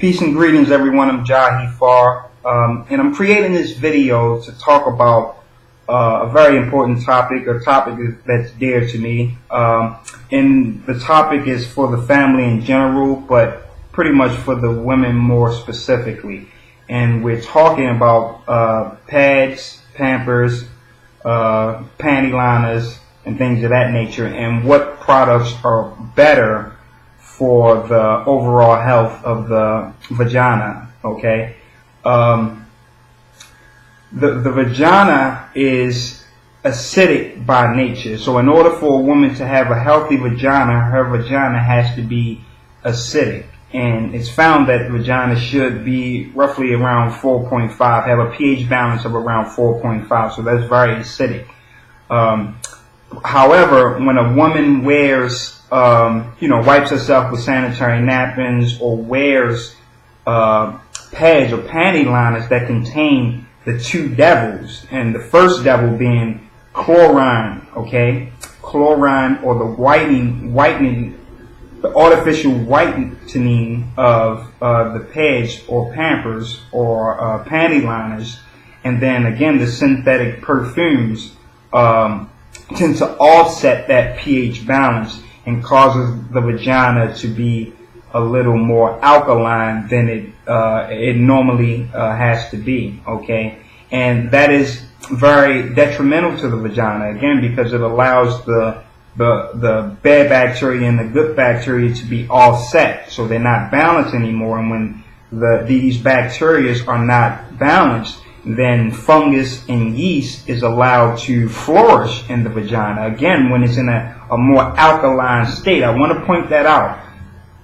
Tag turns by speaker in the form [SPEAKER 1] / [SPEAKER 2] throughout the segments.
[SPEAKER 1] Peace and greetings, everyone. I'm Jahi Far, and I'm creating this video to talk about a very important topic, a topic that's dear to me. And the topic is for the family in general, but pretty much for the women more specifically. And we're talking about pads, pampers, panty liners, and things of that nature, and what products are better for the overall health of the vagina. Okay, the vagina is acidic by nature. So in order for a woman to have a healthy vagina, her vagina has to be acidic. And it's found that vagina should be roughly around 4.5, have a pH balance of around 4.5. So that's very acidic. However, when a woman wears wipes herself with sanitary napkins or wears pads or panty liners that contain the two devils, and the first devil being chlorine, okay? Chlorine, or the artificial whitening of the pads or pampers or panty liners, and then again the synthetic perfumes tend to offset that pH balance and causes the vagina to be a little more alkaline than it normally has to be, okay? And that is very detrimental to the vagina, again, because it allows the bad bacteria and the good bacteria to be offset, so they're not balanced anymore. And when these bacteria are not balanced, then fungus and yeast is allowed to flourish in the vagina, again, when it's in a more alkaline state. I want to point that out,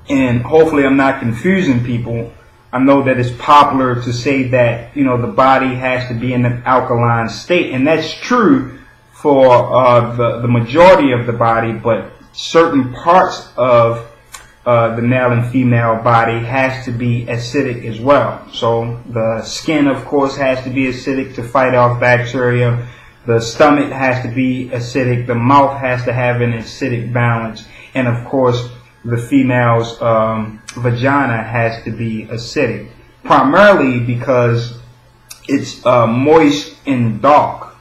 [SPEAKER 1] and hopefully I'm not confusing people. I know that it's popular to say that, the body has to be in an alkaline state, and that's true for the majority of the body, but certain parts of the male and female body has to be acidic as well. So the skin, of course, has to be acidic to fight off bacteria. The stomach has to be acidic. The mouth has to have an acidic balance. And of course, the female's vagina has to be acidic, primarily because it's moist and dark,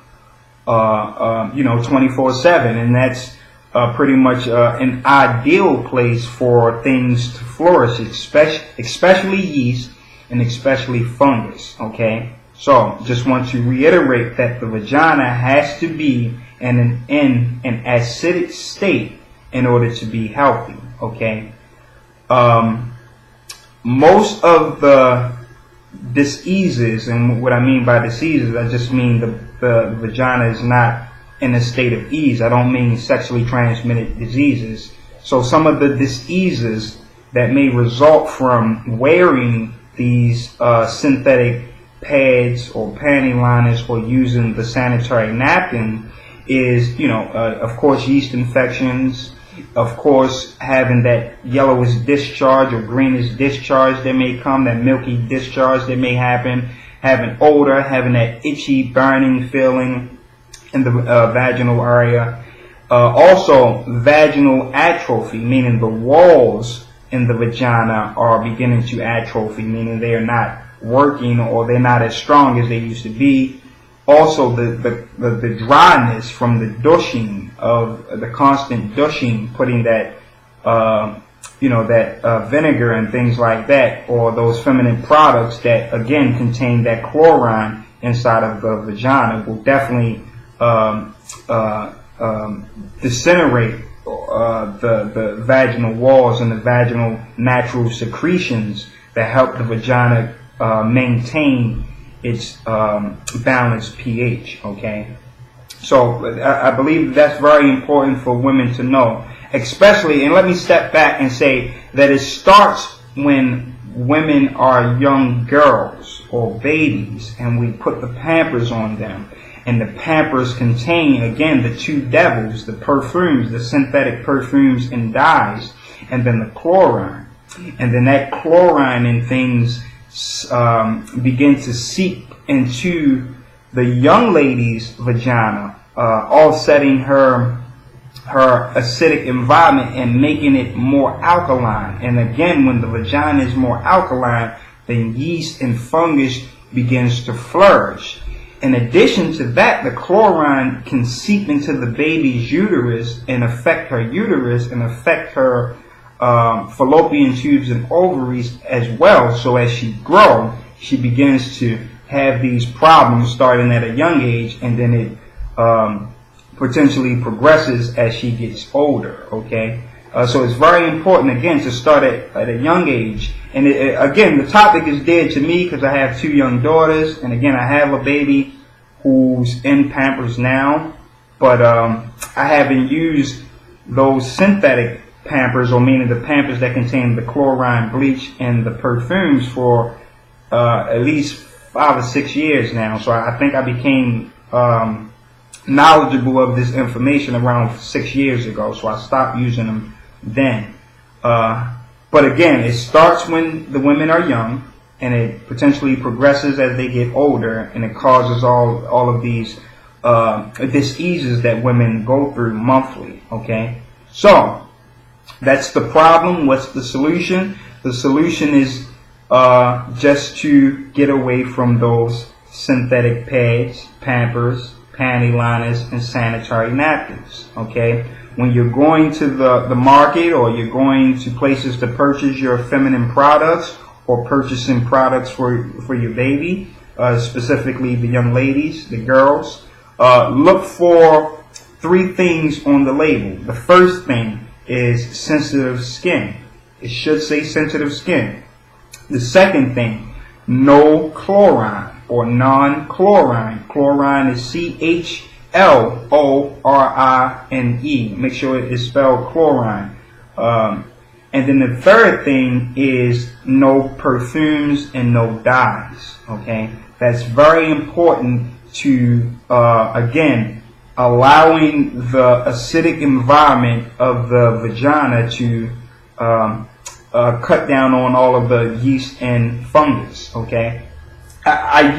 [SPEAKER 1] 24/7, and that's pretty much an ideal place for things to flourish, especially yeast and especially fungus. Okay, so just want to reiterate that the vagina has to be in an acidic state in order to be healthy. Okay, most of the diseases, and what I mean by diseases, I just mean the vagina is not in a state of ease. I don't mean sexually transmitted diseases. So some of the diseases that may result from wearing these synthetic pads or panty liners or using the sanitary napkin is, of course, yeast infections, of course, having that yellowish discharge or greenish discharge that may come, that milky discharge that may happen, having odor, having that itchy, burning feeling in the vaginal area. Also, vaginal atrophy, meaning the walls in the vagina are beginning to atrophy, meaning they are not working or they're not as strong as they used to be. Also, the dryness from the douching, of the constant douching, putting that vinegar and things like that, or those feminine products that again contain that chlorine inside of the vagina, will definitely disintegrate the vaginal walls and the vaginal natural secretions that help the vagina maintain its balanced pH. Okay, so I believe that's very important for women to know, especially, and let me step back and say that it starts when women are young girls or babies and we put the Pampers on them. And the Pampers contain, again, the two devils, the perfumes, the synthetic perfumes and dyes, and then the chlorine. And then that chlorine and things begin to seep into the young lady's vagina, offsetting her her acidic environment and making it more alkaline. And again, when the vagina is more alkaline, then yeast and fungus begins to flourish. In addition to that, the chlorine can seep into the baby's uterus and affect her uterus and affect her fallopian tubes and ovaries as well. So as she grows, she begins to have these problems starting at a young age, and then it potentially progresses as she gets older. Okay, so it's very important again to start at a young age. And again, the topic is dear to me because I have 2 young daughters, and again, I have a baby who's in Pampers now, but I haven't used those synthetic Pampers, or meaning the Pampers that contain the chlorine bleach and the perfumes, for at least 5 or 6 years now. So I think I became knowledgeable of this information around 6 years ago, so I stopped using them then. But again, it starts when the women are young, and it potentially progresses as they get older, and it causes all of these diseases that women go through monthly. Okay, so that's the problem. What's the solution? The solution is just to get away from those synthetic pads, Pampers, panty liners, and sanitary napkins. Okay, when you're going to the market, or you're going to places to purchase your feminine products, or purchasing products for your baby, specifically the young ladies, the girls, look for 3 things on the label. The first thing is sensitive skin. It should say sensitive skin. The second thing, no chlorine or non-chlorine. Chlorine is CHLORINE. Make sure it is spelled chlorine. And then the third thing is no perfumes and no dyes. Okay, that's very important to again, allowing the acidic environment of the vagina to cut down on all of the yeast and fungus. Okay, I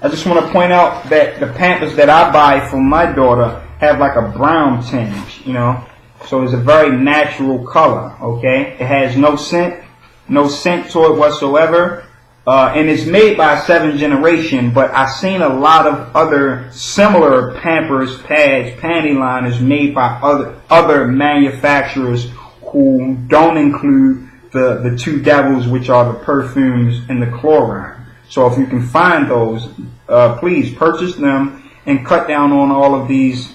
[SPEAKER 1] just want to point out that the Pampers that I buy for my daughter have like a brown tinge, you know. So it's a very natural color, okay? It has no scent to it whatsoever. And it's made by a 7th generation, but I've seen a lot of other similar Pampers, pads, panty liners made by other manufacturers who don't include the 2 devils, which are the perfumes and the chlorine. So if you can find those, please purchase them and cut down on all of these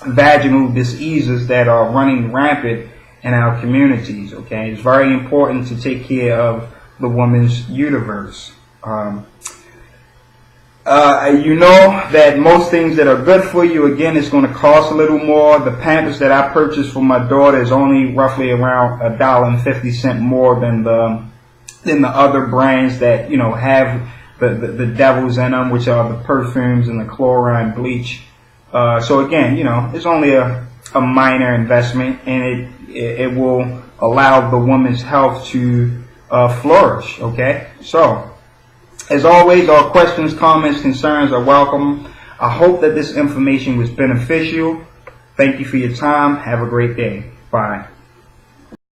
[SPEAKER 1] vaginal diseases that are running rampant in our communities. Okay, it's very important to take care of the woman's uterus. You know that most things that are good for you, again, it's going to cost a little more. The Pampers that I purchased for my daughter is only roughly around $1.50 more than the other brands that, you know, have the devils in them, which are the perfumes and the chlorine bleach. So again, you know, it's only a minor investment, and it will allow the woman's health to flourish. Okay, so as always, all questions, comments, concerns are welcome. I hope that this information was beneficial. Thank you for your time. Have a great day. Bye.